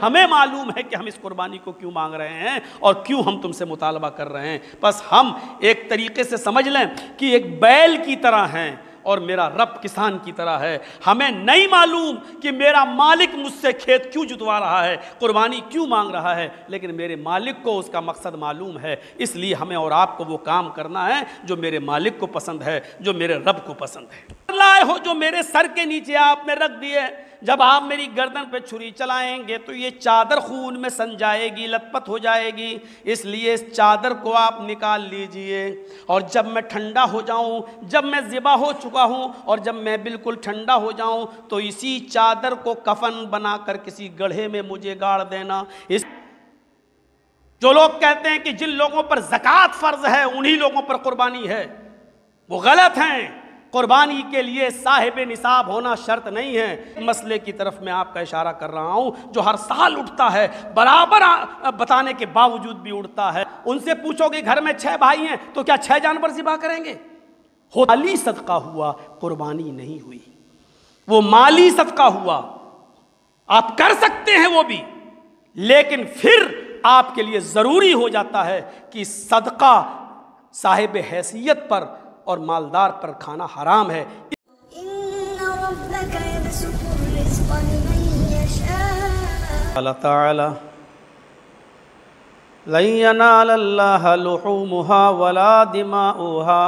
ہمیں معلوم ہے کہ ہم اس قربانی کو کیوں مانگ رہے ہیں اور کیوں ہم تم سے مطالبہ کر رہے ہیں۔ بس ہم ایک طریقے سے سمجھ لیں کہ ایک بیل کی طرح ہیں اور میرا رب کسان کی طرح ہے۔ ہمیں نہیں معلوم کہ میرا مالک مجھ سے کھیت کیوں جتوا رہا ہے، قربانی کیوں مانگ رہا ہے، لیکن میرے مالک کو اس کا مقصد معلوم ہے۔ اس لیے ہمیں اور آپ کو وہ کام کرنا ہے جو میرے مالک کو پسند ہے، جو میرے رب کو پسند ہے۔ لائے ہو جو میرے سر کے نیچے آپ نے رکھ دیے، جب آپ میری گردن پہ چھری چلائیں گے تو یہ چادر خون میں سن جائے گی، لت پت ہو جائے گی، اس لیے اس چادر کو آپ نکال لیجئے، اور جب میں ٹھنڈا ہو جاؤں، جب میں ذبح ہو چکا ہوں اور جب میں بالکل ٹھنڈا ہو جاؤں تو اسی چادر کو کفن بنا کر کسی گڑھے میں مجھے گاڑ دینا۔ جو لوگ کہتے ہیں کہ جن لوگوں پر زکوٰۃ فرض ہے انہی لوگوں پر قربانی ہے، وہ غلط ہیں۔ قربانی کے لیے صاحب نصاب ہونا شرط نہیں ہے۔ مسئلے کی طرف میں آپ کا اشارہ کر رہا ہوں جو ہر سال اٹھتا ہے، برابر بتانے کے باوجود بھی اٹھتا ہے۔ ان سے پوچھو کہ گھر میں 6 بھائی ہیں تو کیا 6 جانور ذبح کریں گے؟ مالی صدقہ ہوا، قربانی نہیں ہوئی، وہ مالی صدقہ ہوا۔ آپ کر سکتے ہیں وہ بھی، لیکن پھر آپ کے لیے ضروری ہو جاتا ہے کہ صدقہ صاحب حیثیت پر اور مالدار پر کھانا حرام ہے۔ اللہ تعالی لن ينال الله لحومها ولا دماؤها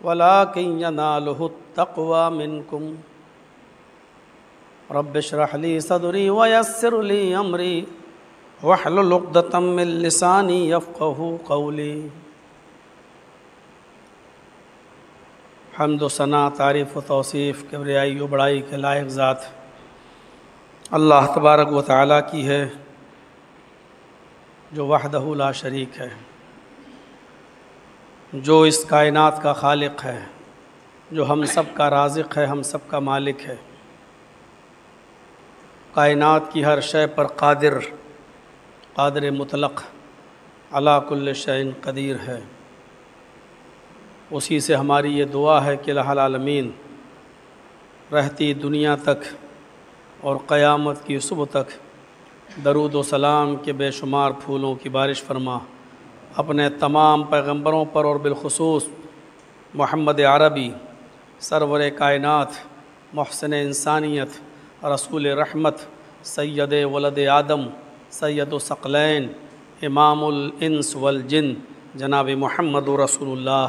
ولكن يناله التقوى منكم رب اشرح لي صدري ويسر لي امري واحلل عقدة من لساني يفقهوا قولي۔ حمد و ثنا، تعریف و توصیف، کبریائی و بڑائی کے لائق ذات اللہ تبارک و تعالیٰ کی ہے، جو وحدہ لا شریک ہے، جو اس کائنات کا خالق ہے، جو ہم سب کا رازق ہے، ہم سب کا مالک ہے، کائنات کی ہر شے پر قادر مطلق، علی کل شیء قدیر ہے۔ اسی سے ہماری یہ دعا ہے کہ الہ العالمین رہتی دنیا تک اور قیامت کی صبح تک درود و سلام کے بے شمار پھولوں کی بارش فرما، اپنے تمام پیغمبروں پر اور بالخصوص محمد عربی سرور کائنات، محسن انسانیت، رسول رحمت، سید ولد آدم، سید الثقلین، امام الانس والجن، جناب محمد رسول اللہ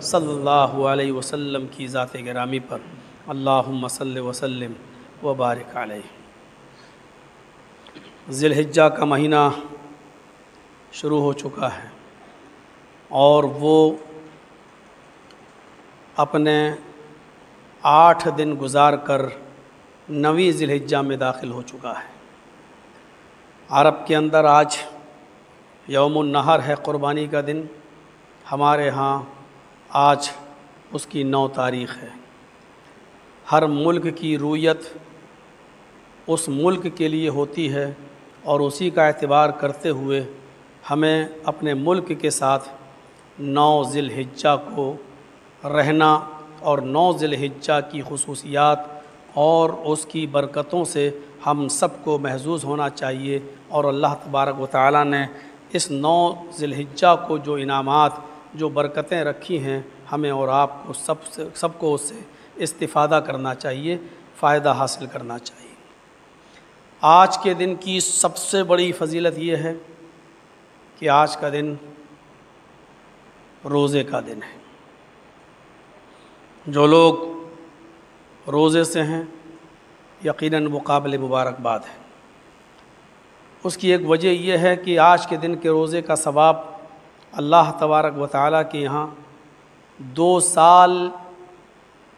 صلی اللہ علیہ وسلم کی ذات گرامی پر اللہم صلی وسلم وبارک علیہ۔ ذی الحجہ کا مہینہ شروع ہو چکا ہے اور وہ اپنے 8 دن گزار کر 9ویں ذی الحجہ میں داخل ہو چکا ہے۔ عرب کے اندر آج یوم النحر ہے، قربانی کا دن۔ ہمارے ہاں آج اس کی 9 تاریخ ہے۔ ہر ملک کی رویت اس ملک کے لیے ہوتی ہے اور اسی کا اعتبار کرتے ہوئے ہمیں اپنے ملک کے ساتھ 9 ذی الحجہ کو رہنا اور 9 ذی الحجہ کی خصوصیات اور اس کی برکتوں سے ہم سب کو محظوظ ہونا چاہیے، اور اللہ تبارک و تعالیٰ نے اس 9 ذی الحجہ کو جو انعامات، جو برکتیں رکھی ہیں، ہمیں اور آپ کو سب کو اس سے استفادہ کرنا چاہیے، فائدہ حاصل کرنا چاہیے۔ آج کے دن کی سب سے بڑی فضیلت یہ ہے کہ آج کا دن روزے کا دن ہے۔ جو لوگ روزے سے ہیں یقیناً وہ قابل مبارکباد ہے۔ اس کی ایک وجہ یہ ہے کہ آج کے دن کے روزے کا ثواب اللہ تبارک و تعالیٰ کے یہاں 2 سال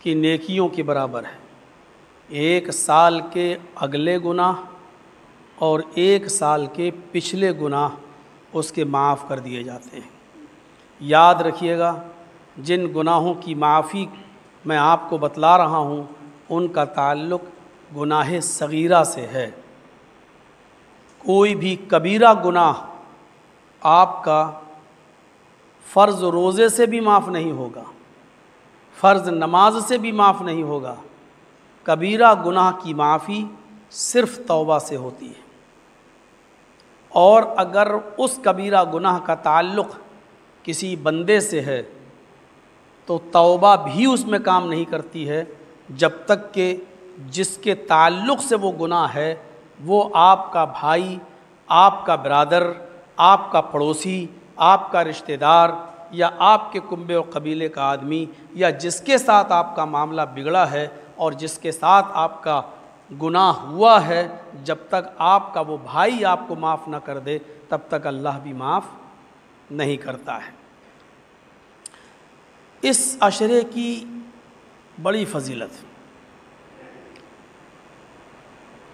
کی نیکیوں کے برابر ہے۔ 1 سال کے اگلے گناہ اور 1 سال کے پچھلے گناہ اس کے معاف کر دیے جاتے ہیں۔ یاد رکھیے گا، جن گناہوں کی معافی میں آپ کو بتلا رہا ہوں ان کا تعلق گناہ صغیرہ سے ہے۔ کوئی بھی کبیرہ گناہ آپ کا فرض روزے سے بھی معاف نہیں ہوگا، فرض نماز سے بھی معاف نہیں ہوگا۔ کبیرہ گناہ کی معافی صرف توبہ سے ہوتی ہے۔ اور اگر اس کبیرہ گناہ کا تعلق کسی بندے سے ہے تو توبہ بھی اس میں کام نہیں کرتی ہے جب تک کہ جس کے تعلق سے وہ گناہ ہے وہ آپ کا بھائی، آپ کا برادر، آپ کا پڑوسی، آپ کا رشتہ دار یا آپ کے کنبے اور قبیلے کا آدمی، یا جس کے ساتھ آپ کا معاملہ بگڑا ہے اور جس کے ساتھ آپ کا گناہ ہوا ہے، جب تک آپ کا وہ بھائی آپ کو معاف نہ کر دے تب تک اللہ بھی معاف نہیں کرتا ہے۔ اس عشرے کی بڑی فضیلت،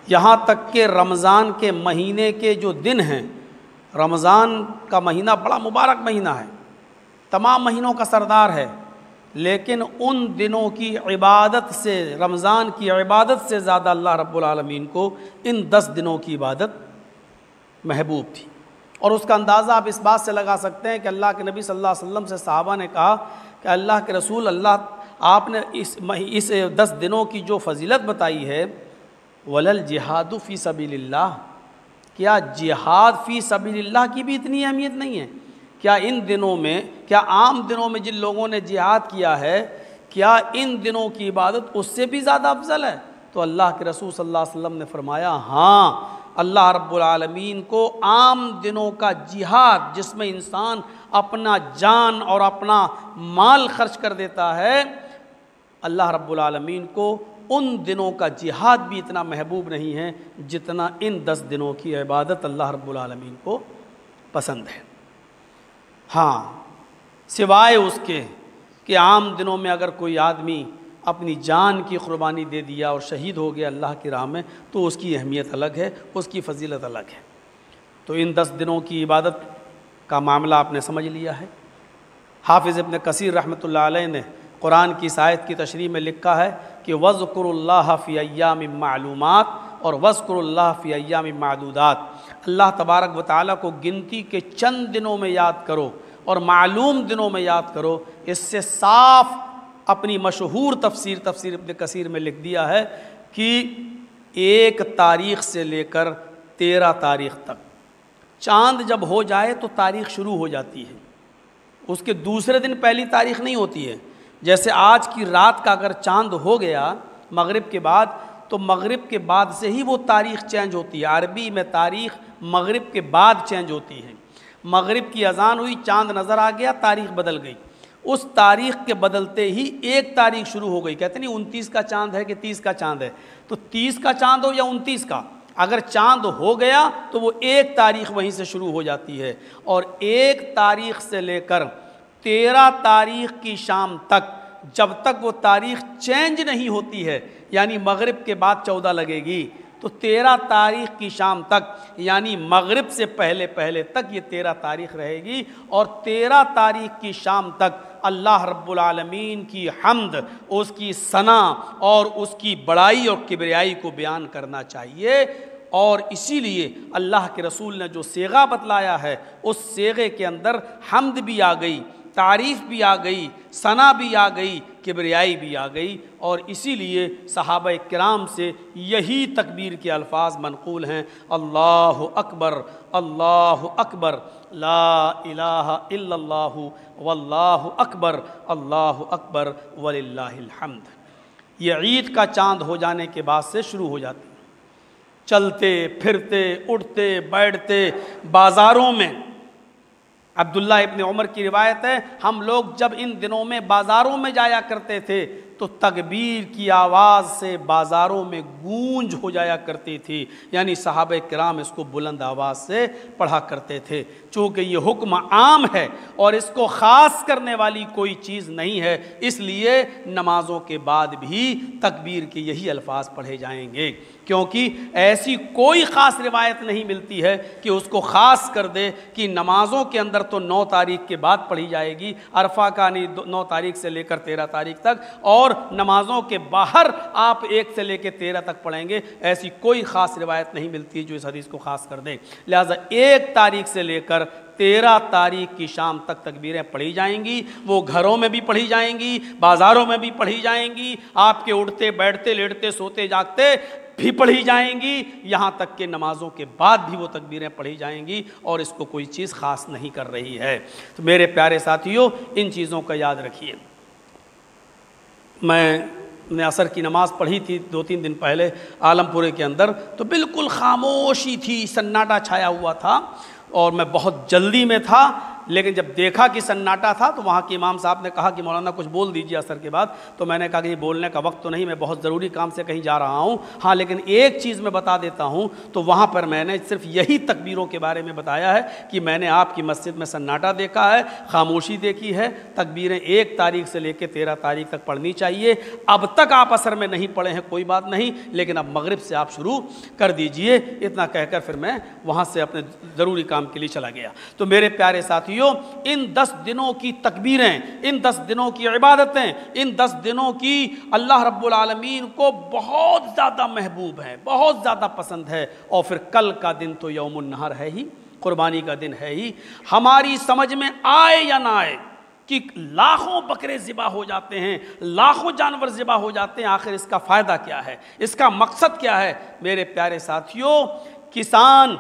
یہاں تک کہ رمضان کے مہینے کے جو دن ہیں، رمضان کا مہینہ بڑا مبارک مہینہ ہے، تمام مہینوں کا سردار ہے، لیکن ان دنوں کی عبادت سے، رمضان کی عبادت سے زیادہ اللہ رب العالمین کو ان 10 دنوں کی عبادت محبوب تھی۔ اور اس کا اندازہ آپ اس بات سے لگا سکتے ہیں کہ اللہ کے نبی صلی اللہ علیہ وسلم سے صحابہ نے کہا کہ اللہ کے رسول، آپ نے اس 10 دنوں کی جو فضیلت بتائی ہے، وَلَلْ جِہَادُ فِي سَبِيلِ اللَّهِ، کیا جہاد فی سبیل اللہ کی بھی اتنی اہمیت نہیں ہے؟ کیا ان دنوں میں، کیا عام دنوں میں جن لوگوں نے جہاد کیا ہے، کیا ان دنوں کی عبادت اس سے بھی زیادہ افضل ہے؟ تو اللہ کے رسول صلی اللہ علیہ وسلم نے فرمایا ہاں، اللہ رب العالمین کو عام دنوں کا جہاد جس میں انسان اپنا جان اور اپنا مال خرچ کر دیتا ہے، اللہ رب العالمین کو ان دنوں کا جہاد بھی اتنا محبوب نہیں ہے جتنا ان 10 دنوں کی عبادت اللہ رب العالمین کو پسند ہے۔ ہاں، سوائے اس کے کہ عام دنوں میں اگر کوئی آدمی اپنی جان کی قربانی دے دیا اور شہید ہو گیا اللہ کی راہ میں تو اس کی اہمیت الگ ہے، اس کی فضیلت الگ ہے۔ تو ان 10 دنوں کی عبادت کا معاملہ آپ نے سمجھ لیا ہے۔ حافظ ابن کثیر رحمۃ اللہ علیہ نے قرآن کی اس آیت کی تشریح میں لکھا ہے کہ وَاذْكُرُوا اللَّهَ فِي أَيَّامٍ مَّعْلُومَاتٍ اور وَاذْكُرُوا اللَّهَ فِي أَيَّامٍ مَّعْدُودَاتٍ، اللہ تبارک و تعالیٰ کو گنتی کے چند دنوں میں یاد کرو اور معلوم دنوں میں یاد کرو۔ اس سے صاف اپنی مشہور تفسیر ابن کثیر میں لکھ دیا ہے کہ 1 تاریخ سے لے کر 13 تاریخ تک، چاند جب ہو جائے تو تاریخ شروع ہو جاتی ہے، اس کے دوسرے دن پہلی تاریخ نہیں ہوتی ہے۔ جیسے آج کی رات کا اگر چاند ہو گیا مغرب کے بعد تو مغرب کے بعد سے ہی وہ تاریخ چینج ہوتی ہے۔ عربی میں تاریخ مغرب کے بعد چینج ہوتی ہے۔ مغرب کی اذان ہوئی، چاند نظر آ گیا، تاریخ بدل گئی۔ اس تاریخ کے بدلتے ہی 1 تاریخ شروع ہو گئی۔ کہتے نہیں 29 کا چاند ہے کہ 30 کا چاند ہے، تو 30 کا چاند ہو یا 29 کا، اگر چاند ہو گیا تو وہ 1 تاریخ وہیں سے شروع ہو جاتی ہے۔ اور 1 تاریخ سے لے کر 13 تاریخ کی شام تک، جب تک وہ تاریخ چینج نہیں ہوتی ہے، یعنی مغرب کے بعد 14 لگے گی، تو 13 تاریخ کی شام تک یعنی مغرب سے پہلے تک یہ 13 تاریخ رہے گی۔ اور 13 تاریخ کی شام تک اللہ رب العالمین کی حمد، اس کی ثنا اور اس کی بڑائی اور کبریائی کو بیان کرنا چاہیے۔ اور اسی لیے اللہ کے رسول نے جو صیغہ بتلایا ہے اس صیغے کے اندر حمد بھی آ گئی، تعریف بھی آ گئی، ثنا بھی آ گئی، کبریائی بھی آ گئی۔ اور اسی لیے صحابہ کرام سے یہی تکبیر کے الفاظ منقول ہیں، اللہ اکبر، اللہ اکبر، لا الہ الا اللہ، واللہ اکبر، اللہ اکبر، وللہ الحمد۔ یہ عید کا چاند ہو جانے کے بعد سے شروع ہو جاتی ہے۔ چلتے پھرتے اٹھتے بیٹھتے بازاروں میں، عبداللہ ابن عمر کی روایت ہے، ہم لوگ جب ان دنوں میں بازاروں میں جایا کرتے تھے تو تکبیر کی آواز سے بازاروں میں گونج ہو جایا کرتی تھی، یعنی صحابہ کرام اس کو بلند آواز سے پڑھا کرتے تھے۔ چونکہ یہ حکم عام ہے اور اس کو خاص کرنے والی کوئی چیز نہیں ہے، اس لیے نمازوں کے بعد بھی تکبیر کے یہی الفاظ پڑھے جائیں گے، کیونکہ ایسی کوئی خاص روایت نہیں ملتی ہے کہ اس کو خاص کر دے کہ نمازوں کے اندر تو 9 تاریخ کے بعد پڑھی جائے گی، عرفہ کا 9 تاریخ سے لے کر 13 تاریخ تک، اور نمازوں کے باہر آپ 1 سے لے کے 13 تک پڑھیں گے۔ ایسی کوئی خاص روایت نہیں ملتی جو اس حدیث کو خاص کر دے۔ لہٰذا 1 تاریخ سے لے کر 13 تاریخ کی شام تک تکبیریں پڑھی جائیں گی، وہ گھروں میں بھی پڑھی جائیں گی، بازاروں میں بھی پڑھی جائیں گی، آپ کے اٹھتے بیٹھتے لیٹتے سوتے جاگتے بھی پڑھی جائیں گی، یہاں تک کہ نمازوں کے بعد بھی وہ تکبیریں پڑھی جائیں گی، اور اس کو کوئی چیز خاص نہیں کر رہی ہے۔ تو میرے پیارے ساتھیوں، ان چیزوں کا یاد رکھیے۔ میں نے عصر کی نماز پڑھی تھی 2-3 دن پہلے عالم پورے کے اندر، تو بالکل خاموشی تھی، سناٹا چھایا ہوا تھا، اور میں بہت جلدی میں تھا، لیکن جب دیکھا کہ سناٹا تھا تو وہاں کے امام صاحب نے کہا کہ مولانا کچھ بول دیجیے عصر کے بعد۔ تو میں نے کہا کہ یہ بولنے کا وقت تو نہیں، میں بہت ضروری کام سے کہیں جا رہا ہوں، ہاں لیکن ایک چیز میں بتا دیتا ہوں۔ تو وہاں پر میں نے صرف یہی تکبیروں کے بارے میں بتایا ہے کہ میں نے آپ کی مسجد میں سناٹا دیکھا ہے، خاموشی دیکھی ہے، تکبیریں 1 تاریخ سے لے کے 13 تاریخ تک پڑھنی چاہیے۔ اب تک آپ عصر میں نہیں پڑھے ہیں کوئی بات نہیں، لیکن اب مغرب سے آپ شروع کر دیجئے۔ اتنا کہہ کر پھر میں وہاں سے اپنے ضروری کام کے لیے چلا گیا۔ تو میرے پیارے ساتھیوں، ان 10 دنوں کی تکبیریں، ان 10 دنوں کی عبادتیں، ان 10 دنوں کی اللہ رب العالمین کو بہت زیادہ محبوب ہے، بہت زیادہ پسند ہے۔ اور پھر کل کا دن تو یوم النحر ہے ہی، قربانی کا دن ہے ہی۔ ہماری سمجھ میں آئے یا نہ آئے کہ لاکھوں بکرے ذبح ہو جاتے ہیں، لاکھوں جانور ذبح ہو جاتے ہیں، آخر اس کا فائدہ کیا ہے، اس کا مقصد کیا ہے؟ میرے پیارے ساتھیوں، کسان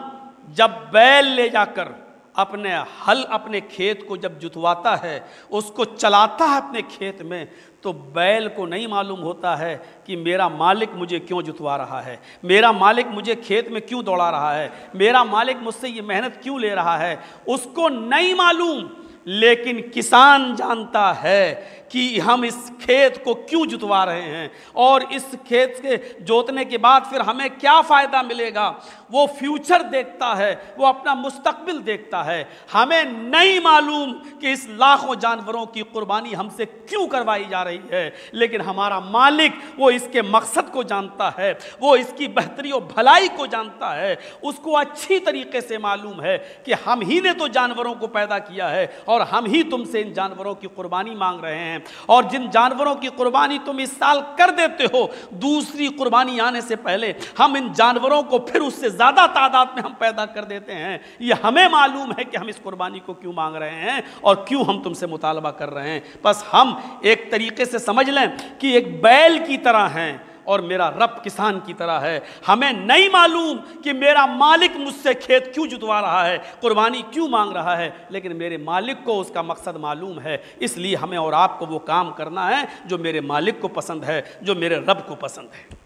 جب بیل لے جا کر اپنے ہل اپنے کھیت کو جب جتواتا ہے، اس کو چلاتا ہے اپنے کھیت میں، تو بیل کو نہیں معلوم ہوتا ہے کہ میرا مالک مجھے کیوں جتوا رہا ہے، میرا مالک مجھے کھیت میں کیوں دوڑا رہا ہے، میرا مالک مجھ سے یہ محنت کیوں لے رہا ہے، اس کو نہیں معلوم۔ لیکن کسان جانتا ہے کہ ہم اس کھیت کو کیوں جتوا رہے ہیں، اور اس کھیت کے جوتنے کے بعد پھر ہمیں کیا فائدہ ملے گا۔ وہ فیوچر دیکھتا ہے، وہ اپنا مستقبل دیکھتا ہے۔ ہمیں نہیں معلوم کہ اس لاکھوں جانوروں کی قربانی ہم سے کیوں کروائی جا رہی ہے، لیکن ہمارا مالک وہ اس کے مقصد کو جانتا ہے، وہ اس کی بہتری و بھلائی کو جانتا ہے۔ اس کو اچھی طریقے سے معلوم ہے کہ ہم ہی نے تو جانوروں کو پیدا کیا ہے، اور ہم ہی تم سے ان جانوروں کی قربانی مانگ رہے ہیں، اور جن جانوروں کی قربانی تم اس سال کر دیتے ہو، دوسری قربانی آنے سے پہلے ہم ان جانوروں کو پھر اس سے زیادہ تعداد میں ہم پیدا کر دیتے ہیں۔ یہ ہمیں معلوم ہے کہ ہم اس قربانی کو کیوں مانگ رہے ہیں اور کیوں ہم تم سے مطالبہ کر رہے ہیں۔ بس ہم ایک طریقے سے سمجھ لیں کہ ایک بیل کی طرح ہیں اور میرا رب کسان کی طرح ہے۔ ہمیں نہیں معلوم کہ میرا مالک مجھ سے کھیت کیوں جتوا رہا ہے، قربانی کیوں مانگ رہا ہے، لیکن میرے مالک کو اس کا مقصد معلوم ہے۔ اس لیے ہمیں اور آپ کو وہ کام کرنا ہے جو میرے مالک کو پسند ہے، جو میرے رب کو پسند ہے۔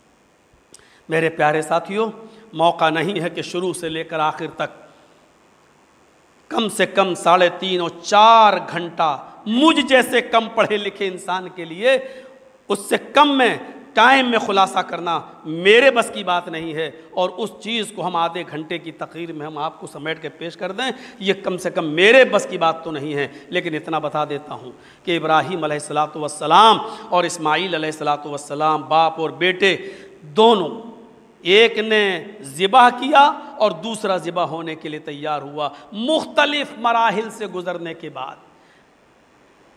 میرے پیارے ساتھیوں، موقع نہیں ہے کہ شروع سے لے کر آخر تک کم سے کم 3.5 اور 4 گھنٹہ مجھ جیسے کم پڑھے لکھے انسان کے لیے اس سے کم میں ٹائم میں خلاصہ کرنا میرے بس کی بات نہیں ہے، اور اس چیز کو ہم آدھے گھنٹے کی تقریر میں ہم آپ کو سمیٹ کے پیش کر دیں، یہ کم سے کم میرے بس کی بات تو نہیں ہے۔ لیکن اتنا بتا دیتا ہوں کہ ابراہیم علیہ السلام اور اسماعیل علیہ السلام باپ اور بیٹے دونوں، ایک نے ذبح کیا اور دوسرا ذبح ہونے کے لیے تیار ہوا، مختلف مراحل سے گزرنے کے بعد۔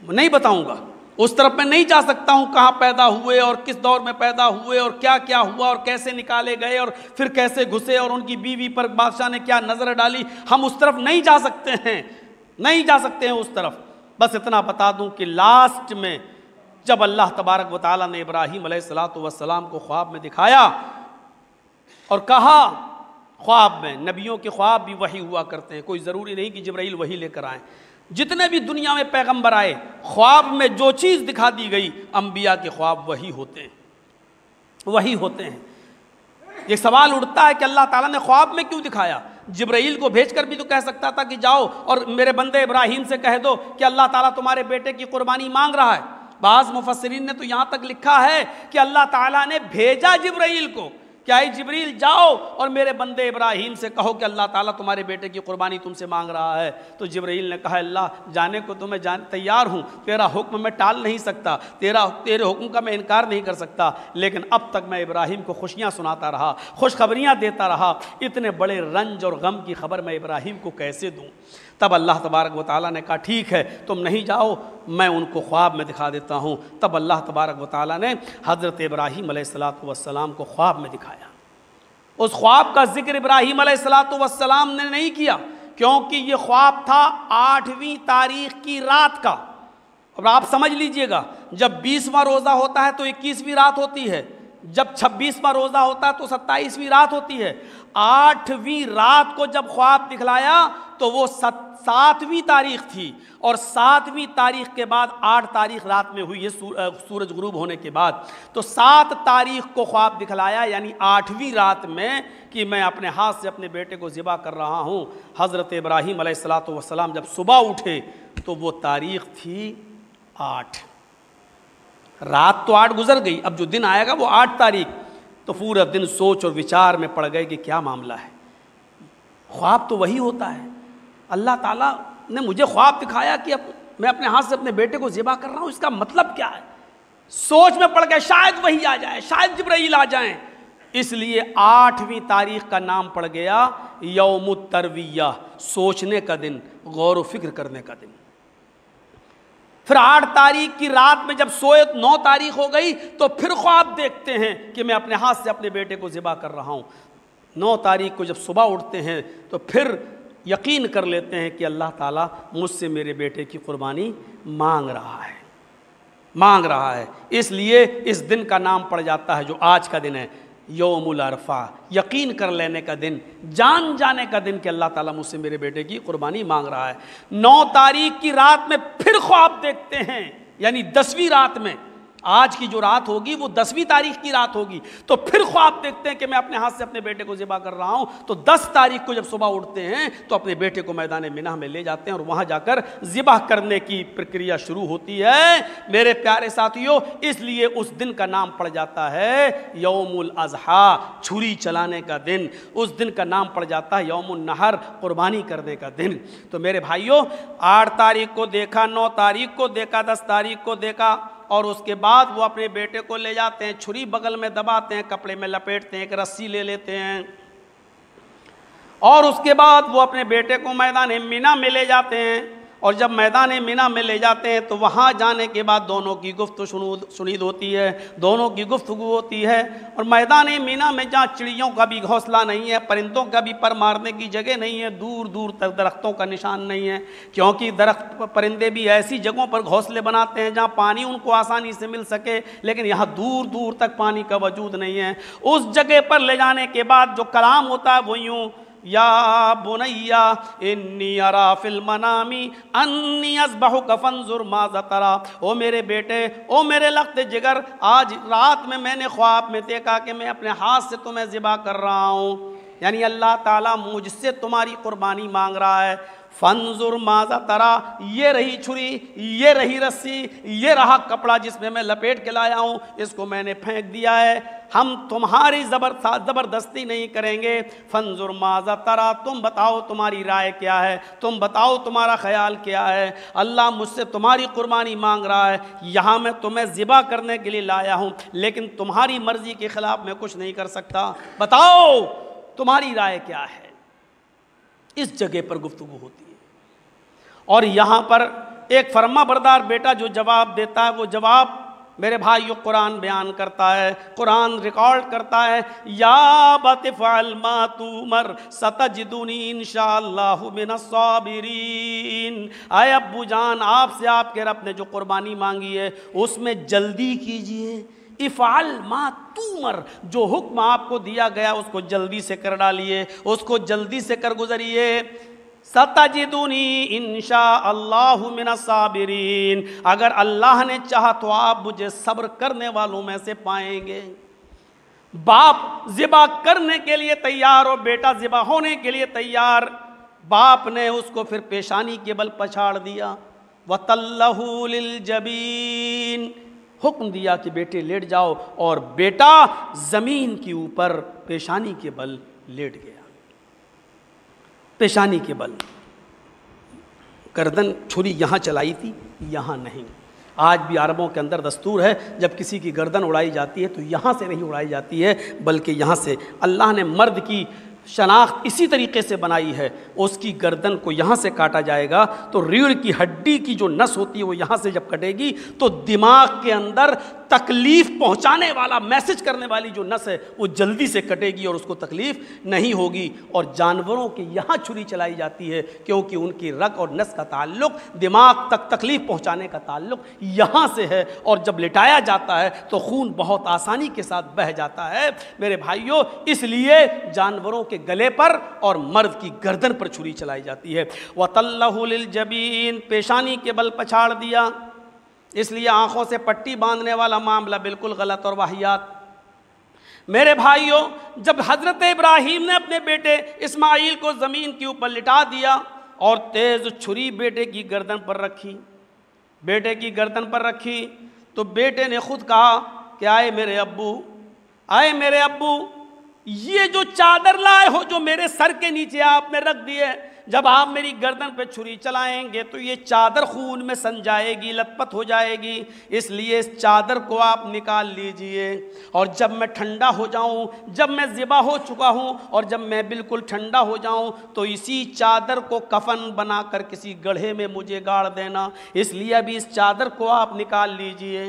نہیں بتاؤں گا، اس طرف میں نہیں جا سکتا ہوں کہاں پیدا ہوئے اور کس دور میں پیدا ہوئے اور کیا کیا ہوا اور کیسے نکالے گئے اور پھر کیسے گھسے اور ان کی بیوی پر بادشاہ نے کیا نظر ڈالی، ہم اس طرف نہیں جا سکتے ہیں، نہیں جا سکتے ہیں اس طرف۔ بس اتنا بتا دوں کہ لاسٹ میں جب اللہ تبارک و تعالیٰ نے ابراہیم علیہ السلام کو خواب میں دکھایا اور کہا، خواب میں، نبیوں کے خواب بھی وحی ہوا کرتے ہیں، کوئی ضروری نہیں کہ جبرائیل وحی لے کر آئیں، جتنے بھی دنیا میں پیغمبر آئے خواب میں جو چیز دکھا دی گئی، انبیاء کے خواب وہی ہوتے ہیں، وہی ہوتے ہیں۔ یہ سوال اٹھتا ہے کہ اللہ تعالیٰ نے خواب میں کیوں دکھایا؟ جبرائیل کو بھیج کر بھی تو کہہ سکتا تھا کہ جاؤ اور میرے بندے ابراہیم سے کہہ دو کہ اللہ تعالیٰ تمہارے بیٹے کی قربانی مانگ رہا ہے۔ بعض مفسرین نے تو یہاں تک لکھا ہے کہ اللہ تعالیٰ نے بھیجا جبرائیل کو کہ اے جبریل جاؤ اور میرے بندے ابراہیم سے کہو کہ اللہ تعالیٰ تمہارے بیٹے کی قربانی تم سے مانگ رہا ہے۔ تو جبرائیل نے کہا اللہ جانے کو تو میں تیار ہوں، تیرا حکم میں ٹال نہیں سکتا، تیرے حکم کا میں انکار نہیں کر سکتا، لیکن اب تک میں ابراہیم کو خوشیاں سناتا رہا، خوشخبریاں دیتا رہا، اتنے بڑے رنج اور غم کی خبر میں ابراہیم کو کیسے دوں؟ تب اللہ تبارک و تعالیٰ نے کہا ٹھیک ہے تم نہیں جاؤ، میں ان کو خواب میں دکھا دیتا ہوں۔ تب اللہ تبارک و تعالیٰ نے حضرت ابراہیم علیہ السلام کو خواب میں دکھایا۔ اس خواب کا ذکر ابراہیم علیہ السلام نے نہیں کیا، کیونکہ یہ خواب تھا 8ویں تاریخ کی رات کا۔ اب آپ سمجھ لیجئے گا، جب 20واں روزہ ہوتا ہے تو 21ویں رات ہوتی ہے، جب 26واں روزہ ہوتا تو 27ویں رات ہوتی ہے. 8ویں رات کو جب خواب دکھلایا تو وہ 7ویں تاریخ تھی, اور 7ویں تاریخ کے بعد 8 تاریخ رات میں ہوئی ہے سورج غروب ہونے کے بعد. تو 7 تاریخ کو خواب دکھلایا یعنی 8ویں رات میں کہ میں اپنے ہاتھ سے اپنے بیٹے کو ذبح کر رہا ہوں. حضرت ابراہیم علیہ الصلاۃ والسلام جب صبح اٹھے تو وہ تاریخ تھی 8. رات تو 8 گزر گئی, اب جو دن آئے گا وہ 8 تاریخ. تو پورا دن سوچ اور وچار میں پڑ گئے کہ کیا معاملہ ہے. خواب تو وہی ہوتا ہے. اللہ تعالیٰ نے مجھے خواب دکھایا کہ اب میں اپنے ہاتھ سے اپنے بیٹے کو ذبح کر رہا ہوں, اس کا مطلب کیا ہے؟ سوچ میں پڑ گئے شاید وہی آ جائے, شاید جبرائیل آ جائیں. اس لیے 8ویں تاریخ کا نام پڑ گیا یوم الترویہ, سوچنے کا دن, غور و فکر کرنے کا دن. پھر 8 تاریخ کی رات میں جب سوئے 9 تاریخ ہو گئی تو پھر خواب دیکھتے ہیں کہ میں اپنے ہاتھ سے اپنے بیٹے کو ذبح کر رہا ہوں. 9 تاریخ کو جب صبح اٹھتے ہیں تو پھر یقین کر لیتے ہیں کہ اللہ تعالیٰ مجھ سے میرے بیٹے کی قربانی مانگ رہا ہے. اس لیے اس دن کا نام پڑ جاتا ہے جو آج کا دن ہے یوم العرفہ, یقین کر لینے کا دن, جان جانے کا دن کہ اللہ تعالیٰ مجھ سے میرے بیٹے کی قربانی مانگ رہا ہے. 9 تاریخ کی رات میں پھر خواب دیکھتے ہیں یعنی 10ویں رات میں, آج کی جو رات ہوگی وہ 10ویں تاریخ کی رات ہوگی. تو پھر خواب دیکھتے ہیں کہ میں اپنے ہاتھ سے اپنے بیٹے کو ذبح کر رہا ہوں. تو 10 تاریخ کو جب صبح اٹھتے ہیں تو اپنے بیٹے کو میدان منہ میں لے جاتے ہیں اور وہاں جا کر ذبح کرنے کی پرکریا شروع ہوتی ہے. میرے پیارے ساتھیوں, اس لیے اس دن کا نام پڑ جاتا ہے یوم الاضحیٰ, چھری چلانے کا دن. اس دن کا نام پڑ جاتا ہے یوم النحر, قربانی کرنے کا دن. تو میرے بھائیوں, 8 تاریخ کو دیکھا, 9 تاریخ کو دیکھا, 10 تاریخ کو دیکھا, اور اس کے بعد وہ اپنے بیٹے کو لے جاتے ہیں, چھری بغل میں دباتے ہیں, کپڑے میں لپیٹتے ہیں, ایک رسی لے لیتے ہیں, اور اس کے بعد وہ اپنے بیٹے کو میدان منہ میں لے جاتے ہیں. اور جب میدان منہ میں لے جاتے ہیں تو وہاں جانے کے بعد دونوں کی گفتگو شنید ہوتی ہے, دونوں کی گفتگو ہوتی ہے. اور میدان منہ میں جہاں چڑیوں کا بھی گھونسلہ نہیں ہے, پرندوں کا بھی پر مارنے کی جگہ نہیں ہے, دور دور تک درختوں کا نشان نہیں ہے, کیونکہ درخت پرندے بھی ایسی جگہوں پر گھونسلے بناتے ہیں جہاں پانی ان کو آسانی سے مل سکے, لیکن یہاں دور دور تک پانی کا وجود نہیں ہے. اس جگہ پر لے جانے کے بعد جو کلام ہوتا ہے وہ یوں, یا بنیا انی ارا فی المنام انی اذبحک فانظر ماذا تری, او میرے بیٹے, او میرے لخت جگر, آج رات میں نے خواب میں دیکھا کہ میں اپنے ہاتھ سے تمہیں ذبح کر رہا ہوں. یعنی اللہ تعالیٰ مجھ سے تمہاری قربانی مانگ رہا ہے. فانظر ماذا تری, یہ رہی چھری, یہ رہی رسی, یہ رہا کپڑا جس میں لپیٹ کے لایا ہوں, اس کو میں نے پھینک دیا ہے. ہم تمہاری زبردستی نہیں کریں گے. فانظر ماذا تری, تم بتاؤ تمہاری رائے کیا ہے, تم بتاؤ تمہارا خیال کیا ہے. اللہ مجھ سے تمہاری قربانی مانگ رہا ہے, یہاں میں تمہیں ذبح کرنے کے لیے لایا ہوں, لیکن تمہاری مرضی کے خلاف میں کچھ نہیں کر سکتا. بتاؤ تمہاری رائے کیا ہے. اس جگہ پر گفتگو ہوتی ہے. اور یہاں پر ایک فرما بردار بیٹا جو جواب دیتا ہے, وہ جواب میرے بھائیو قرآن بیان کرتا ہے, قرآن ریکارڈ کرتا ہے. یا بتفعل ما تؤمر ستجدنی انشاءاللہ من الصابرین. اے ابو جان, آپ سے آپ کے رب نے جو قربانی مانگی ہے اس میں جلدی کیجئے. افعل ما تؤمر, جو حکم آپ کو دیا گیا اس کو جلدی سے کر ڈالیے, اس کو جلدی سے کر گزریے. ستجدنی انشاءاللہ من الصابرین, اگر اللہ نے چاہا تو آپ مجھے صبر کرنے والوں میں سے پائیں گے. باپ ذبح کرنے کے لیے تیار اور بیٹا ذبح ہونے کے لیے تیار. باپ نے اس کو پھر پیشانی کے بل پچھاڑ دیا. وَتَلَّهُ لِلْجَبِينِ, حکم دیا کہ بیٹے لیٹ جاؤ, اور بیٹا زمین کے اوپر پیشانی کے بل لیٹ گیا. پیشانی کے بل, گردن چھری یہاں چلائی تھی, یہاں نہیں. آج بھی عربوں کے اندر دستور ہے جب کسی کی گردن اڑائی جاتی ہے تو یہاں سے نہیں اڑائی جاتی ہے بلکہ یہاں سے. اللہ نے مرد کی شناخت اسی طریقے سے بنائی ہے, اس کی گردن کو یہاں سے کاٹا جائے گا تو ریڑھ کی ہڈی کی جو نس ہوتی ہے وہ یہاں سے جب کٹے گی تو دماغ کے اندر تکلیف پہنچانے والا میسج کرنے والی جو نس ہے وہ جلدی سے کٹے گی اور اس کو تکلیف نہیں ہوگی. اور جانوروں کے یہاں چھری چلائی جاتی ہے کیونکہ ان کی رگ اور نس کا تعلق دماغ تک تکلیف پہنچانے کا تعلق یہاں سے ہے, اور جب لٹایا جاتا ہے تو خون بہت آسانی کے ساتھ بہہ جاتا ہے. میرے بھائیوں, اس لیے جانوروں کے گلے پر اور مرد کی گردن پر چھری چلائی جاتی ہے. وَطَلَّهُ لِلْجَبِينِ, پیشانی کے بل پچھاڑ دیا. اس لیے آنکھوں سے پٹی باندھنے والا معاملہ بالکل غلط اور واہیات. میرے بھائیوں, جب حضرت ابراہیم نے اپنے بیٹے اسماعیل کو زمین کے اوپر لٹا دیا اور تیز چھری بیٹے کی گردن پر رکھی, تو بیٹے نے خود کہا کہ آئے میرے ابو, یہ جو چادر لائے ہو جو میرے سر کے نیچے آپ نے رکھ دی ہے, جب آپ میری گردن پہ چھری چلائیں گے تو یہ چادر خون میں سن جائے گی, لت پت ہو جائے گی, اس لیے اس چادر کو آپ نکال لیجئے. اور جب میں ٹھنڈا ہو جاؤں, جب میں ذبح ہو چکا ہوں اور جب میں بالکل ٹھنڈا ہو جاؤں تو اسی چادر کو کفن بنا کر کسی گڑھے میں مجھے گاڑ دینا, اس لیے ابھی اس چادر کو آپ نکال لیجئے.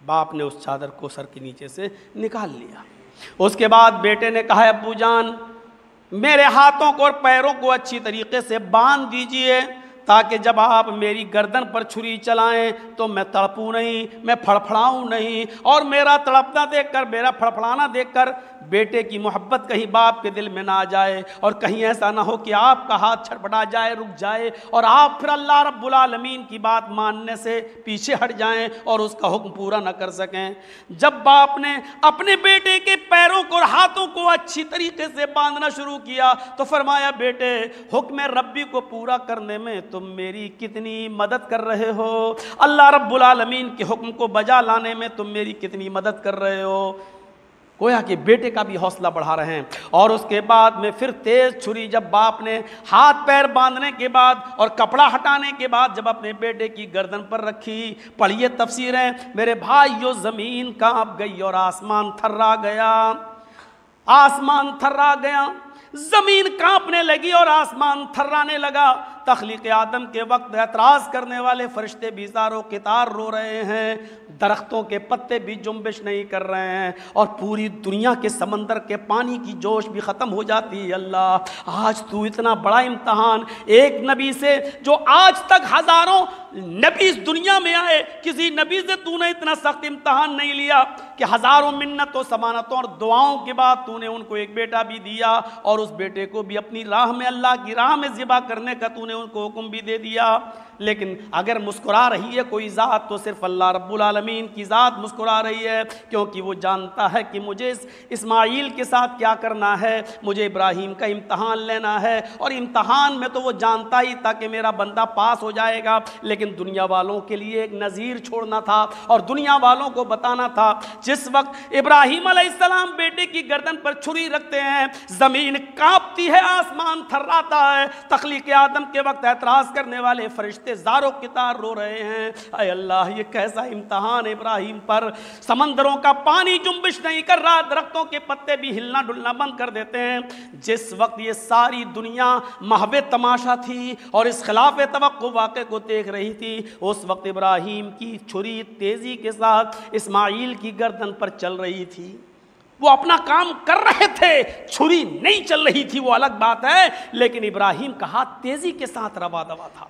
باپ نے اس چادر کو سر کے نیچے سے نکال لیا. اس کے بعد بیٹے نے کہا, ابو جان میرے ہاتھوں کو اور پیروں کو اچھی طریقے سے باندھ دیجئے تاکہ جب آپ میری گردن پر چھری چلائیں تو میں تڑپوں نہیں, میں پھڑپھڑاؤں نہیں, اور میرا تڑپنا دیکھ کر, میرا پھڑپھڑانا دیکھ کر بیٹے کی محبت کہیں باپ کے دل میں نہ آ جائے, اور کہیں ایسا نہ ہو کہ آپ کا ہاتھ چھٹپٹا جائے, رک جائے, اور آپ پھر اللہ رب العالمین کی بات ماننے سے پیچھے ہٹ جائیں اور اس کا حکم پورا نہ کر سکیں. جب باپ نے اپنے بیٹے کے پیروں کو اور ہاتھوں کو اچھی طریقے سے باندھنا شروع کیا تو فرمایا, بیٹے حکم ربی کو پورا کرنے میں تم میری کتنی مدد کر رہے ہو, اللہ رب العالمین کے حکم کو بجا لانے میں تم میری کتنی مدد کر رہے ہو. گویا کہ بیٹے کا بھی حوصلہ بڑھا رہے ہیں. اور اس کے بعد میں پھر تیز چھری جب باپ نے ہاتھ پیر باندھنے کے بعد اور کپڑا ہٹانے کے بعد جب اپنے بیٹے کی گردن پر رکھی, پڑھیے تفسیریں میرے بھائیو, زمین کانپ گئی اور آسمان تھرا گیا, زمین کانپنے لگی اور آسمان تھرانے لگا. تخلیق آدم کے وقت اعتراض کرنے والے فرشتے بھی زارو قطار رو رہے ہیں, درختوں کے پتے بھی جنبش نہیں کر رہے ہیں, اور پوری دنیا کے سمندر کے پانی کی جوش بھی ختم ہو جاتی ہے. اللہ, آج تو اتنا بڑا امتحان ایک نبی سے, جو آج تک ہزاروں نبی اس دنیا میں آئے, کسی نبی سے تو نے اتنا سخت امتحان نہیں لیا کہ ہزاروں منتوں سمانتوں اور دعاؤں کے بعد تو نے ان کو ایک بیٹا بھی دیا, اور اس بیٹے کو بھی اپنی راہ میں, اللہ کی راہ میں ذبح کرنے کا تو نے ان کو حکم بھی دے دیا. لیکن اگر مسکرا رہی ہے کوئی ذات تو صرف اللہ رب العالمین کی ذات مسکرا رہی ہے, کیونکہ وہ جانتا ہے کہ مجھے اسماعیل کے ساتھ کیا کرنا ہے, مجھے ابراہیم کا امتحان لینا ہے, اور امتحان میں تو وہ جانتا ہی تھا کہ میرا بندہ پاس ہو جائے گا, لیکن دنیا والوں کے لیے ایک نذیر چھوڑنا تھا اور دنیا والوں کو بتانا تھا. جس وقت ابراہیم علیہ السلام بیٹے کی گردن پر چھری رکھتے ہیں, زمین کانپتی ہے, آسمان تھراتا ہے, تخلیق آدم کے وقت اعتراض کرنے والے فرشتے زاروں قطار رو رہے ہیں. اے اللہ, یہ کیسا امتحان ابراہیم پر, سمندروں کا پانی جنبش نہیں کر رہا, درختوں کے پتے بھی ہلنا ڈلنا بند کر دیتے ہیں. جس وقت یہ ساری دنیا محو تماشا تھی اور اس خلاف توقع واقعے کو دیکھ رہی تھی, اس وقت ابراہیم کی چھری تیزی کے ساتھ اسماعیل کی گردن پر چل رہی تھی. وہ اپنا کام کر رہے تھے, چھری نہیں چل رہی تھی وہ الگ بات ہے, لیکن ابراہیم کا ہاتھ تیزی کے ساتھ روا دوا تھا.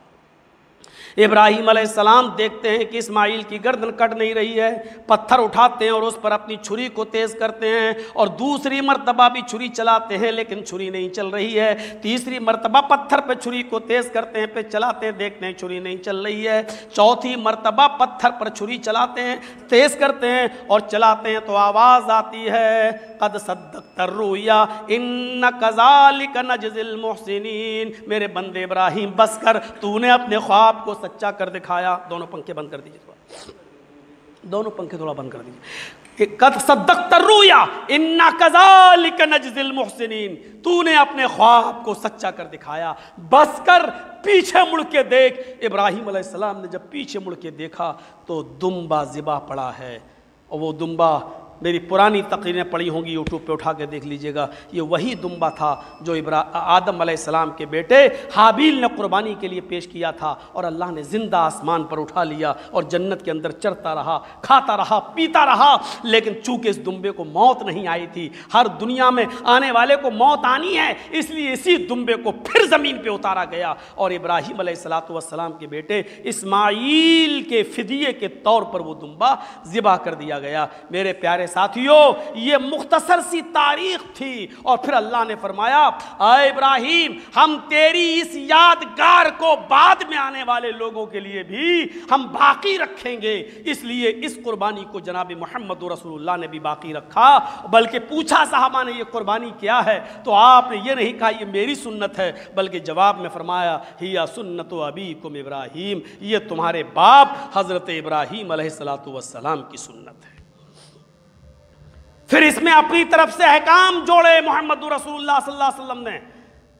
ابراہیم علیہ السلام دیکھتے ہیں کہ اسماعیل کی گردن کٹ نہیں رہی ہے, پتھر اٹھاتے ہیں اور اس پر اپنی چھری کو تیز کرتے ہیں, اور دوسری مرتبہ بھی چھری چلاتے ہیں لیکن چھری نہیں چل رہی ہے. تیسری مرتبہ پتھر پہ چھری کو تیز کرتے ہیں, پہ چلاتے ہیں, دیکھتے ہیں چھری نہیں چل رہی ہے. چوتھی مرتبہ پتھر پر چھری چلاتے ہیں, تیز کرتے ہیں اور چلاتے ہیں, تو آواز آتی ہے, قد صدقت الرؤیا ان کذالک نجزی المحسنین. میرے بندے ابراہیم بس کر, تو نے اپنے خواب کو سچا کر دکھایا. دونوں پنکھے بند کر دیجیے, دونوں پنکھے تھوڑا بند کر دیجیے. قد صدقت الرؤیا ان کذالک نجزی المحسنین. تو نے اپنے خواب کو سچا کر دکھایا, بس کر, پیچھے مڑ کے دیکھ. ابراہیم علیہ السلام نے جب پیچھے مڑ کے دیکھا تو دمبا ذبح پڑا ہے, اور وہ دمبا میری پرانی تقریریں پڑی ہوں گی، یوٹیوب پہ اٹھا کے دیکھ لیجئے گا، یہ وہی دمبا تھا جو آدم علیہ السلام کے بیٹے حابیل نے قربانی کے لیے پیش کیا تھا، اور اللہ نے زندہ آسمان پر اٹھا لیا اور جنت کے اندر چرتا رہا، کھاتا رہا، پیتا رہا، لیکن چونکہ اس دمبے کو موت نہیں آئی تھی، ہر دنیا میں آنے والے کو موت آنی ہے، اس لیے اسی دمبے کو پھر زمین پہ اتارا گیا اور ابراہیم علیہ السلام کے بیٹے اسماعیل کے فدیے کے طور پر وہ دمبا ذبح کر دیا گیا۔ میرے پیارے ساتھیوں، یہ مختصر سی تاریخ تھی، اور پھر اللہ نے فرمایا اے ابراہیم، ہم تیری اس یادگار کو بعد میں آنے والے لوگوں کے لیے بھی ہم باقی رکھیں گے، اس لیے اس قربانی کو جناب محمد رسول اللہ نے بھی باقی رکھا، بلکہ پوچھا صحابہ نے یہ قربانی کیا ہے، تو آپ نے یہ نہیں کہا یہ میری سنت ہے، بلکہ جواب میں فرمایا ہی سنت ابیکم ابراہیم، یہ تمہارے باپ حضرت ابراہیم علیہ السلام کی سنت ہے۔ پھر اس میں اپنی طرف سے احکام جوڑے محمد رسول اللہ صلی اللہ علیہ وسلم نے،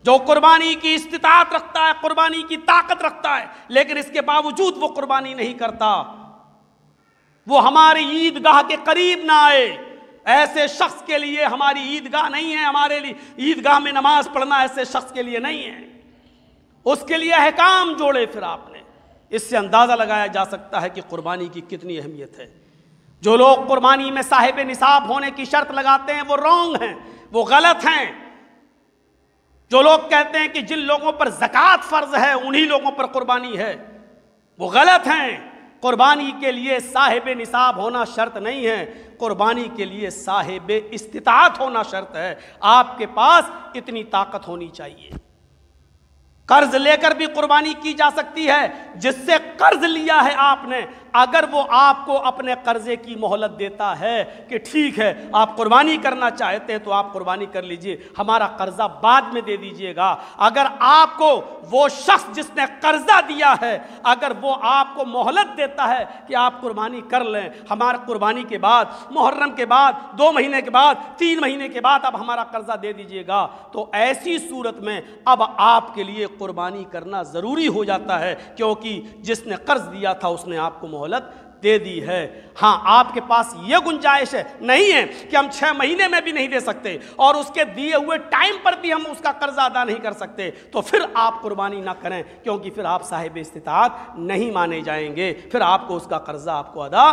جو قربانی کی استطاعت رکھتا ہے، قربانی کی طاقت رکھتا ہے، لیکن اس کے باوجود وہ قربانی نہیں کرتا، وہ ہماری عیدگاہ کے قریب نہ آئے، ایسے شخص کے لیے ہماری عیدگاہ نہیں ہے، ہمارے لیے عیدگاہ میں نماز پڑھنا ایسے شخص کے لیے نہیں ہے، اس کے لیے احکام جوڑے۔ پھر آپ نے اس سے اندازہ لگایا جا سکتا ہے کہ قربانی کی کتنی اہمیت ہے۔ جو لوگ قربانی میں صاحب نصاب ہونے کی شرط لگاتے ہیں وہ رونگ ہیں، وہ غلط ہیں۔ جو لوگ کہتے ہیں کہ جن لوگوں پر زکوٰۃ فرض ہے انہی لوگوں پر قربانی ہے، وہ غلط ہیں۔ قربانی کے لیے صاحب نصاب ہونا شرط نہیں ہے، قربانی کے لیے صاحب استطاعت ہونا شرط ہے۔ آپ کے پاس اتنی طاقت ہونی چاہیے۔ قرض لے کر بھی قربانی کی جا سکتی ہے، جس سے قرض لیا ہے آپ نے، اگر وہ آپ کو اپنے قرضے کی مہلت دیتا ہے کہ ٹھیک ہے آپ قربانی کرنا چاہتے ہیں تو آپ قربانی کر لیجئے، ہمارا قرضہ بعد میں دے دیجئے گا، اگر آپ کو وہ شخص جس نے قرضہ دیا ہے اگر وہ آپ کو مہلت دیتا ہے کہ آپ قربانی کر لیں، ہمارا قربانی کے بعد، محرم کے بعد، 2 مہینے کے بعد، 3 مہینے کے بعد اب ہمارا قرضہ دے دیجئے گا، تو ایسی صورت میں اب آپ کے لیے قربانی کرنا ضروری ہو جاتا ہے، کیونکہ جس نے قرض دیا تھا اس نے آپ کو مہلت دے دی ہے۔ ہاں آپ کے پاس یہ گنجائش ہے نہیں ہے کہ ہم 6 مہینے میں بھی نہیں دے سکتے اور اس کے دیے ہوئے ٹائم پر بھی ہم اس کا قرضہ ادا نہیں کر سکتے، تو پھر آپ قربانی نہ کریں، کیونکہ پھر آپ صاحب استطاعت نہیں مانے جائیں گے، پھر آپ کو اس کا قرضہ آپ کو ادا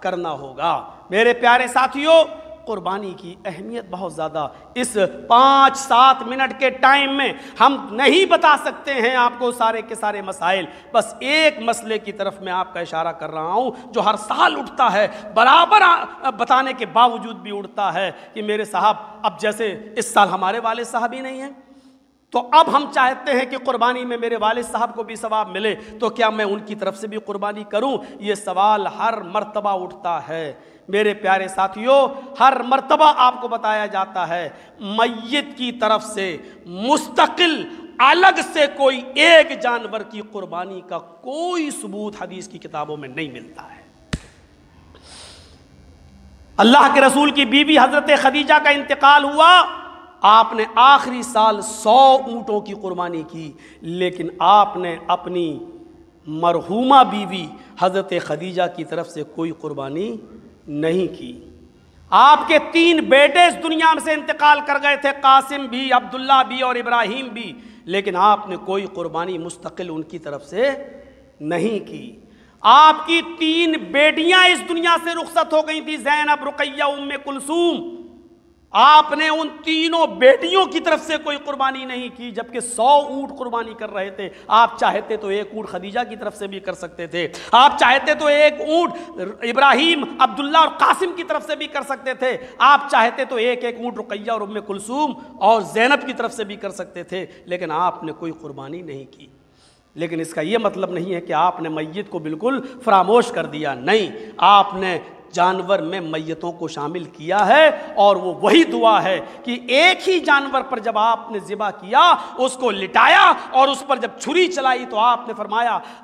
کرنا ہوگا۔ میرے پیارے ساتھیوں، قربانی کی اہمیت بہت زیادہ، اس 5-7 منٹ کے ٹائم میں ہم نہیں بتا سکتے ہیں آپ کو سارے کے سارے مسائل، بس ایک مسئلے کی طرف میں آپ کا اشارہ کر رہا ہوں جو ہر سال اٹھتا ہے، برابر بتانے کے باوجود بھی اٹھتا ہے کہ میرے صاحب اب جیسے اس سال ہمارے والد صاحب ہی نہیں ہیں، تو اب ہم چاہتے ہیں کہ قربانی میں میرے والد صاحب کو بھی ثواب ملے، تو کیا میں ان کی طرف سے بھی قربانی کروں؟ یہ سوال ہر مرتبہ اٹھتا ہے۔ میرے پیارے ساتھیوں، ہر مرتبہ آپ کو بتایا جاتا ہے میت کی طرف سے مستقل الگ سے کوئی ایک جانور کی قربانی کا کوئی ثبوت حدیث کی کتابوں میں نہیں ملتا ہے۔ اللہ کے رسول کی بیوی حضرت خدیجہ کا انتقال ہوا، آپ نے آخری سال 100 اونٹوں کی قربانی کی، لیکن آپ نے اپنی مرحومہ بیوی حضرت خدیجہ کی طرف سے کوئی قربانی نہیں کی۔ آپ کے 3 بیٹے اس دنیا میں سے انتقال کر گئے تھے، قاسم بھی، عبداللہ بھی اور ابراہیم بھی، لیکن آپ نے کوئی قربانی مستقل ان کی طرف سے نہیں کی۔ آپ کی 3 بیٹیاں اس دنیا سے رخصت ہو گئی تھیں، زینب، رقیہ، ام کلثوم، آپ نے ان 3 بیٹیوں کی طرف سے کوئی قربانی نہیں کی، جبکہ 100 اونٹ قربانی کر رہے تھے۔ آپ چاہتے تو 1 اونٹ خدیجہ کی طرف سے بھی کر سکتے تھے، آپ چاہتے تو 1 اونٹ ابراہیم، عبداللہ اور قاسم کی طرف سے بھی کر سکتے تھے، آپ چاہتے تو 1 اونٹ رقیہ اور ام کلثوم اور زینب کی طرف سے بھی کر سکتے تھے، لیکن آپ نے کوئی قربانی نہیں کی۔ لیکن اس کا یہ مطلب نہیں ہے کہ آپ نے میت کو بالکل فراموش کر دیا، نہیں، آپ نے جانور میں میتوں کو شامل کیا ہے، اور وہ وہی دعا ہے کہ ایک ہی جانور پر جب آپ نے ذبح کیا، اس کو لٹایا اور اس پر جب چھری چلائی تو آپ نے فرمایا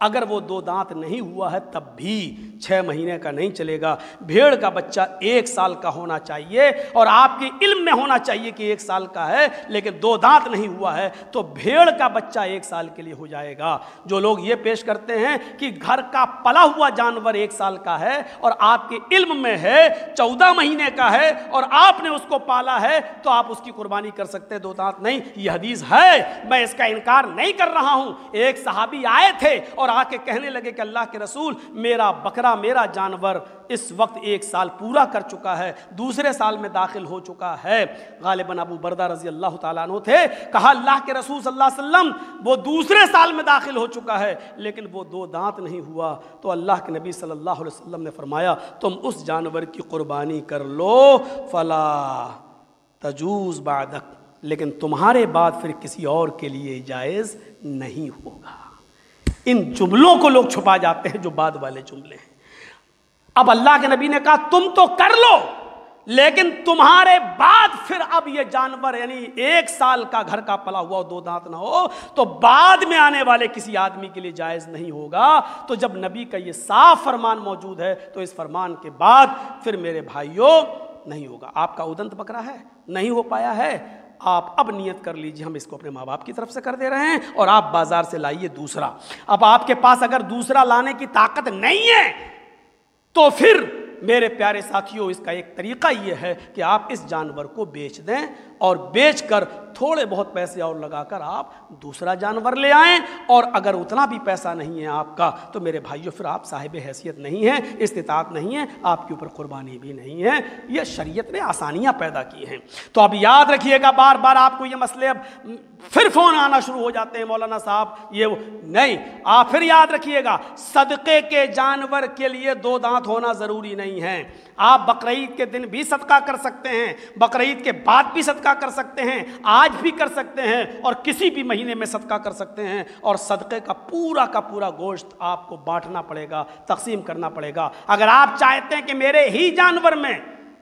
اگر وہ 2 دانت نہیں ہوا ہے تب بھی 6 مہینے کا نہیں چلے گا. بھیڑ کا بچہ 1 سال کا ہونا چاہیے اور آپ کے علم میں ہونا چاہیے کہ 1 سال کا ہے لیکن 2 دانت نہیں ہوا ہے تو بھیڑ کا بچہ 1 سال کے لیے ہو جائے گا. جو لوگ یہ پیش کرتے ہیں کہ گھر کا پلا ہوا جانور 1 سال کا ہے اور آپ کے علم میں ہے 14 مہینے کا ہے اور آپ نے اس کو پالا ہے تو آپ اس کی قربانی کر سکتے ہیں. 2 دانت نہیں, یہ حدیث ہے, میں اس کا انکار نہیں کر رہا ہوں. ایک صحابی آئے تھے اور آ کے کہنے لگے کہ اللہ کے رسول, میرا بکرا, میرا جانور اس وقت 1 سال پورا کر چکا ہے, دوسرے سال میں داخل ہو چکا ہے. غالباً ابو بردہ رضی اللہ تعالیٰ عنہ تھے. کہا اللہ کے رسول صلی اللہ علیہ وسلم وہ دوسرے سال میں داخل ہو چکا ہے لیکن وہ 2 دانت نہیں ہوا. تو اللہ کے نبی صلی اللہ علیہ وسلم نے فرمایا تم اس جانور کی قربانی کر لو, فلا تجوز بعدک, لیکن تمہارے بعد پھر کسی اور کے لیے جائز نہیں ہوگا. ان جملوں کو لوگ چھپا جاتے ہیں جو بعد والے جملے ہیں. اب اللہ کے نبی نے کہا تم تو کر لو لیکن تمہارے بعد پھر اب یہ جانور یعنی 1 سال کا گھر کا پلا ہوا 2 دانت نہ ہو تو بعد میں آنے والے کسی آدمی کے لیے جائز نہیں ہوگا. تو جب نبی کا یہ صاف فرمان موجود ہے تو اس فرمان کے بعد پھر میرے بھائیوں نہیں ہوگا. آپ کا اودنت بکرا ہے, نہیں ہو پایا ہے, آپ اب نیت کر لیجئے ہم اس کو اپنے ماں باپ کی طرف سے کر دے رہے ہیں اور آپ بازار سے لائیے دوسرا. اب آپ کے پاس اگر دوسرا لانے کی طاقت نہیں ہے تو پھر میرے پیارے ساتھیوں اس کا ایک طریقہ یہ ہے کہ آپ اس جانور کو بیچ دیں اور بیچ کر تھوڑے بہت پیسے اور لگا کر آپ دوسرا جانور لے آئیں. اور اگر اتنا بھی پیسہ نہیں ہے آپ کا تو میرے بھائیوں پھر آپ صاحب حیثیت نہیں ہیں, استطاعت نہیں ہے, آپ کے اوپر قربانی بھی نہیں ہے. یہ شریعت نے آسانیاں پیدا کی ہیں. تو اب یاد رکھیے گا, بار بار آپ کو یہ مسئلے اب پھر فون آنا شروع ہو جاتے ہیں, مولانا صاحب یہ نہیں, آپ پھر یاد رکھیے گا صدقے کے جانور کے لیے 2 دانت ہونا ضروری نہیں ہے. آپ بقرعید کے دن بھی صدقہ کر سکتے ہیں, بقرعید کے بعد بھی صدقہ کر سکتے ہیں, آج بھی کر سکتے ہیں اور کسی بھی مہینے میں صدقہ کر سکتے ہیں. اور صدقے کا پورا گوشت آپ کو بانٹنا پڑے گا, تقسیم کرنا پڑے گا. اگر آپ چاہتے ہیں کہ میرے ہی جانور میں,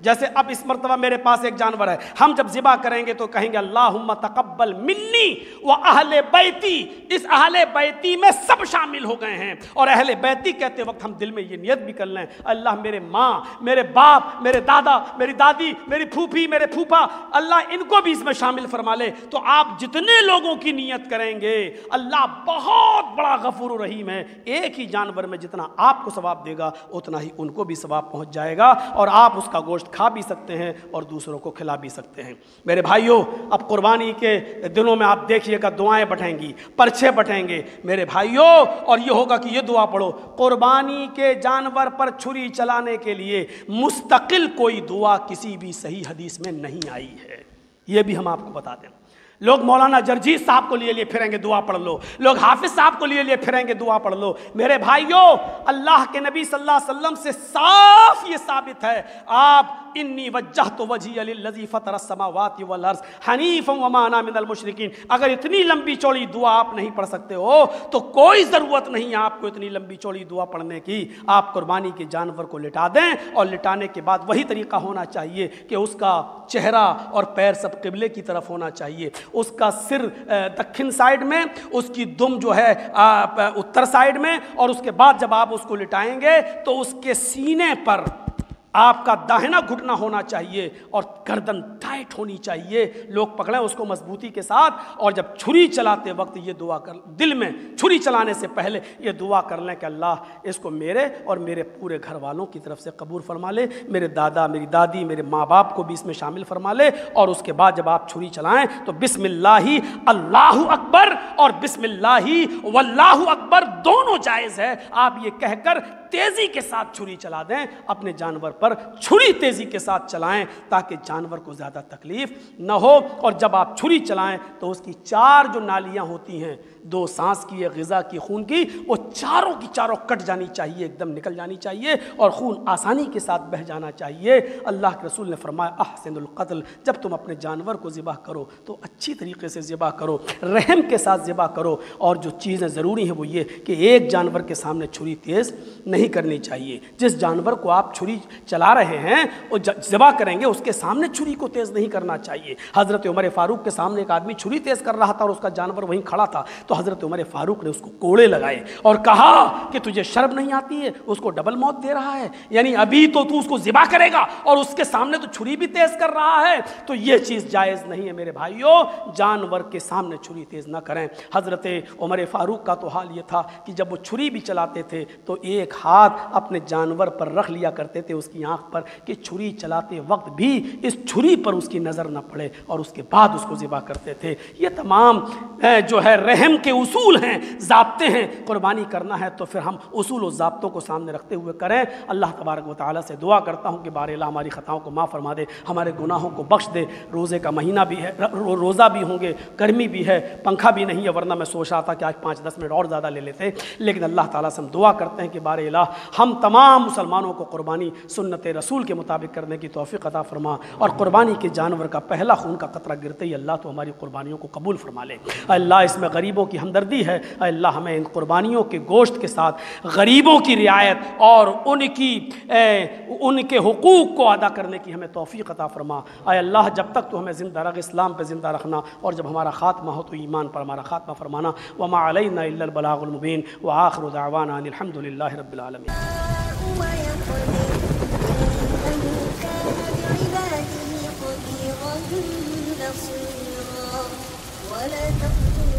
جیسے اب اس مرتبہ میرے پاس ایک جانور ہے, ہم جب ذبح کریں گے تو کہیں گے اللہم تقبل منی و اہل بیتی, اس اہل بیتی میں سب شامل ہو گئے ہیں. اور اہل بیتی کہتے وقت ہم دل میں یہ نیت بھی کر لیں اللہ میرے ماں, میرے باپ, میرے دادا, میری دادی, میری پھوپھی, میرے پھوپھا, اللہ ان کو بھی اس میں شامل فرما لے. تو آپ جتنے لوگوں کی نیت کریں گے اللہ بہت بڑا غفور و رحیم ہے. ایک ہی جانور میں جتنا آپ کو ثواب دے گا اتنا ہی ان کو بھی ثواب پہنچ جائے گا اور آپ اس کا گوشت کھا بھی سکتے ہیں اور دوسروں کو کھلا بھی سکتے ہیں. میرے بھائیوں اب قربانی کے دنوں میں آپ دیکھیے گا دعائیں بٹھیں گی, پرچے بٹھیں گے میرے بھائیوں, اور یہ ہوگا کہ یہ دعا پڑھو قربانی کے جانور پر چھری چلانے کے لیے مستقل کوئی دعا کسی بھی صحیح حدیث میں نہیں آئی ہے. یہ بھی ہم آپ کو بتا دیں. لوگ مولانا جرجیت صاحب کو لیے پھریں گے دعا پڑھ لو, لوگ حافظ صاحب کو لیے پھریں گے دعا پڑھ لو. میرے بھائیوں اللہ کے نبی صلی اللہ علیہ وسلم سے صاف یہ ثابت ہے, آپ انی وجہت وجہی للذی فطر السماوات والارض حنیفا وما انا من المشرکین. اگر اتنی لمبی چوڑی دعا آپ نہیں پڑھ سکتے ہو تو کوئی ضرورت نہیں ہے آپ کو اتنی لمبی چوڑی دعا پڑھنے کی. آپ قربانی کے جانور کو لٹا دیں اور لٹانے کے بعد وہی طریقہ ہونا چاہیے کہ اس کا چہرہ اور پیر سب قبلے کی طرف ہونا چاہیے, اس کا سر دکن سائیڈ میں, اس کی دم جو ہے اتر سائیڈ میں, اور اس کے بعد جب آپ اس کو لٹائیں گے تو اس کے سینے پر آپ کا داہنا گھٹنا ہونا چاہیے اور گردن ٹائٹ ہونی چاہیے. لوگ پکڑیں اس کو مضبوطی کے ساتھ اور جب چھری چلاتے وقت یہ دعا کر, دل میں چھری چلانے سے پہلے یہ دعا کر لیں کہ اللہ اس کو میرے اور میرے پورے گھر والوں کی طرف سے قبول فرما لے, میرے دادا, میری دادی, میرے ماں باپ کو بھی اس میں شامل فرما لے. اور اس کے بعد جب آپ چھری چلائیں تو بسم اللہ اللہ اکبر اور بسم اللہ واللہ اکبر دونوں جائز ہے. آپ یہ کہہ کر تیزی کے ساتھ چھری چلا دیں, اپنے جانور پر چھری تیزی کے ساتھ چلائیں تاکہ جانور کو زیادہ تکلیف نہ ہو. اور جب آپ چھری چلائیں تو اس کی 4 جو نالیاں ہوتی ہیں, 2 سانس کی, ایک غذا کی, خون کی, وہ چاروں کی چاروں کٹ جانی چاہیے, ایک دم نکل جانی چاہیے اور خون آسانی کے ساتھ بہہ جانا چاہیے. اللہ کے رسول نے فرمایا احسن القتل, جب تم اپنے جانور کو ذبح کرو تو اچھی طریقے سے ذبح کرو, رحم کے ساتھ ذبح کرو. اور جو چیزیں ضروری ہیں وہ یہ کہ ایک جانور کے سامنے چھری تیز نہیں کرنی چاہیے۔ جس جانور کو آپ چھری چلا رہے ہیں وہ ذبح کریں گے اس کے سامنے چھری کو تیز نہیں کرنا چاہیے۔ حضرت عمر فاروق کے سامنے ایک آدمی چھری تیز کر رہا تھا اور اس کا جانور وہیں کھڑا تھا، تو حضرت عمر فاروق نے اس کو کوڑے لگائے اور کہا کہ تجھے شرم نہیں آتی ہے، اس کو ڈبل موت دے رہا ہے، یعنی ابھی تو اس کو ذبح کرے گا اور اس کے سامنے تو چھری بھی تیز کر رہا ہے، تو یہ چیز جائز نہیں ہے میرے بھائیوں، جانور کے سامنے چھری تیز نہ کریں۔ حضرت عمر فاروق کا تو حال یہ تھا کہ جب وہ چھری بھی چلاتے تھے تو ایک ہاتھ اپنے جانور پر رکھ لیا کرتے تھے اس کی آنکھ پر، کہ چھری چلاتے وقت بھی اس چھری پر اس کی نظر نہ پڑے، اور اس کے بعد اس کو ذبح کرتے تھے۔ یہ تمام جو ہے رحم کے اصول ہیں، ضابطے ہیں۔ قربانی کرنا ہے تو پھر ہم اصول و ضابطوں کو سامنے رکھتے ہوئے کریں۔ اللہ تبارک و تعالیٰ سے دعا کرتا ہوں کہ بار الہ ہماری خطاؤں کو معاف فرما دے، ہمارے گناہوں کو بخش دے۔ روزے کا مہینہ بھی ہے، روزہ بھی ہوں گے، گرمی بھی ہے، پنکھا بھی نہیں ہے، ورنہ میں سوچ رہا تھا کہ آج 5-10 منٹ اور زیادہ لے لیتے، لیکن اللہ تعالیٰ سے ہم دعا کرتے ہیں کہ بار الہ ہم تمام مسلمانوں کو قربانی سنت رسول کے مطابق کرنے کی توفیق عطا فرما، اور قربانی کے جانور کا پہلا خون کا قطرہ گرتے ہی اللہ تو ہماری قربانیوں کو قبول فرما لے۔ اللہ اس میں غریبوں کی ہمدردی ہے، اللہ ہمیں ان قربانیوں کے گوشت کے ساتھ غریبوں کی رعایت اور ان کے حقوق کو ادا کرنے کی ہمیں توفیق عطا فرما۔ اے اللہ جب تک تو ہمیں زندہ رکھ، اسلام پہ زندہ رکھنا، اور جب ہمارا خاتمہ ہو تو ایمان پر ہمارا خاتمہ فرمانا۔ وما علینا الا البلاغ المبین، وآخر دعوانا ان الحمد للہ رب العالمین۔ ولا تقتلوا